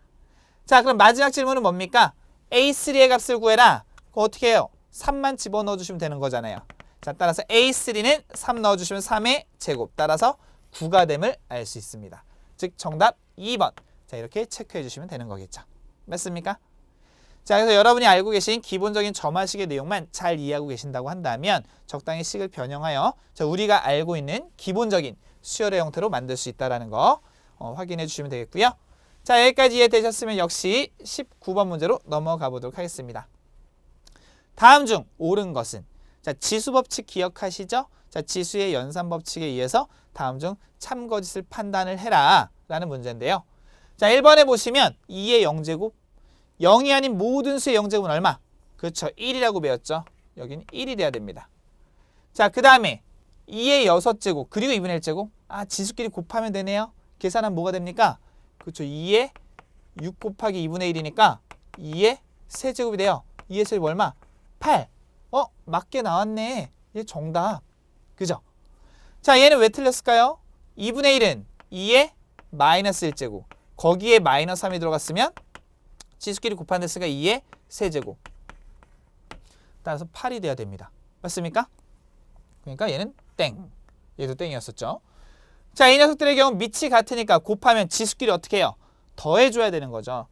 자, 그럼 마지막 질문은 뭡니까? A3의 값을 구해라. 그거 어떻게 해요? 3만 집어넣어 주시면 되는 거잖아요. 자, 따라서 A3는 3 넣어주시면 3의 제곱 따라서 9가 됨을 알 수 있습니다. 즉 정답 2번. 자, 이렇게 체크해 주시면 되는 거겠죠. 맞습니까? 자, 그래서 여러분이 알고 계신 기본적인 점화식의 내용만 잘 이해하고 계신다고 한다면 적당히 식을 변형하여 자, 우리가 알고 있는 기본적인 수열의 형태로 만들 수 있다는 거 확인해 주시면 되겠고요. 자, 여기까지 이해되셨으면 역시 19번 문제로 넘어가 보도록 하겠습니다. 다음 중 옳은 것은 자, 지수법칙 기억하시죠? 자, 지수의 연산법칙에 의해서 다음 중 참거짓을 판단을 해라 라는 문제인데요. 자, 1번에 보시면 2의 0제곱 0이 아닌 모든 수의 0제곱은 얼마? 그렇죠. 1이라고 배웠죠. 여기는 1이 돼야 됩니다. 자, 그 다음에 2의 6제곱 그리고 2분의 1제곱 지수끼리 곱하면 되네요. 계산하면 뭐가 됩니까? 그렇죠. 2의 6 곱하기 2분의 1이니까 2의 세제곱이 돼요. 2의 세제곱 얼마? 8. 맞게 나왔네. 얘 정답. 그죠? 자, 얘는 왜 틀렸을까요? 2분의 1은 2의 마이너스 1제곱. 거기에 마이너스 3이 들어갔으면 지수끼리 곱한 데스가 2의 세제곱. 따라서 8이 돼야 됩니다. 맞습니까? 그러니까 얘는 땡. 얘도 땡이었었죠. 자, 이 녀석들의 경우 밑이 같으니까 곱하면 지수끼리 어떻게 해요? 더해줘야 되는 거죠.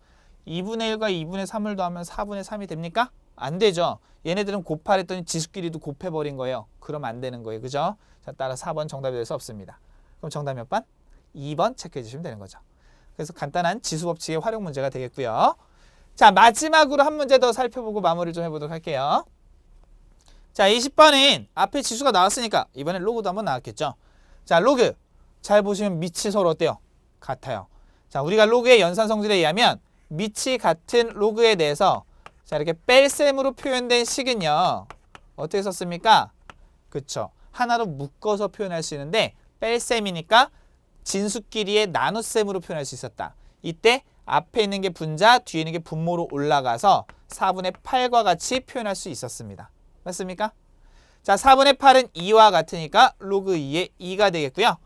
2분의 1과 2분의 3을 더하면 4분의 3이 됩니까? 안 되죠. 얘네들은 곱하랬더니 지수끼리도 곱해버린 거예요. 그럼 안 되는 거예요. 그죠? 자, 따라 4번 정답이 될 수 없습니다. 그럼 정답 몇 번? 2번 체크해 주시면 되는 거죠. 그래서 간단한 지수법칙의 활용 문제가 되겠고요. 자, 마지막으로 한 문제 더 살펴보고 마무리를 좀 해보도록 할게요. 자, 20번은 앞에 지수가 나왔으니까 이번엔 로그도 한번 나왔겠죠. 자, 로그. 잘 보시면 밑이 서로 어때요? 같아요. 자, 우리가 로그의 연산 성질에 의하면 밑이 같은 로그에 대해서 자, 이렇게 뺄셈으로 표현된 식은요. 어떻게 썼습니까? 그쵸. 하나로 묶어서 표현할 수 있는데 뺄셈이니까 진수끼리의 나눗셈으로 표현할 수 있었다. 이때 앞에 있는 게 분자, 뒤에 있는 게 분모로 올라가서 4분의 8과 같이 표현할 수 있었습니다. 맞습니까? 자, 4분의 8은 2와 같으니까 로그 2의 2가 되겠고요.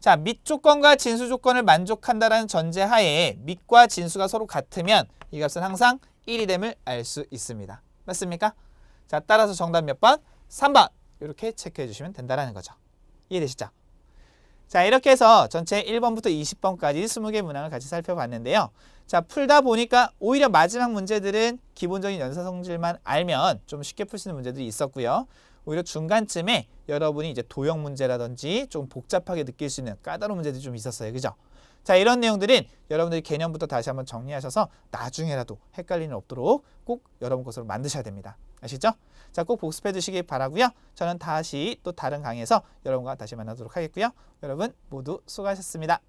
자, 밑 조건과 진수 조건을 만족한다는 전제하에 밑과 진수가 서로 같으면 이 값은 항상 1이 됨을 알 수 있습니다. 맞습니까? 자, 따라서 정답 몇 번? 3번. 이렇게 체크해 주시면 된다는 거죠. 이해되시죠? 자, 이렇게 해서 전체 1번부터 20번까지 20개 문항을 같이 살펴봤는데요. 자, 풀다 보니까 오히려 마지막 문제들은 기본적인 연산 성질만 알면 좀 쉽게 풀 수 있는 문제들이 있었고요. 오히려 중간쯤에 여러분이 이제 도형 문제라든지 좀 복잡하게 느낄 수 있는 까다로운 문제들이 좀 있었어요. 그죠? 자, 이런 내용들은 여러분들이 개념부터 다시 한번 정리하셔서 나중에라도 헷갈리는 일 없도록 꼭 여러분 것으로 만드셔야 됩니다. 아시죠? 자, 꼭 복습해 두시기 바라고요. 저는 다시 또 다른 강의에서 여러분과 다시 만나도록 하겠고요. 여러분 모두 수고하셨습니다.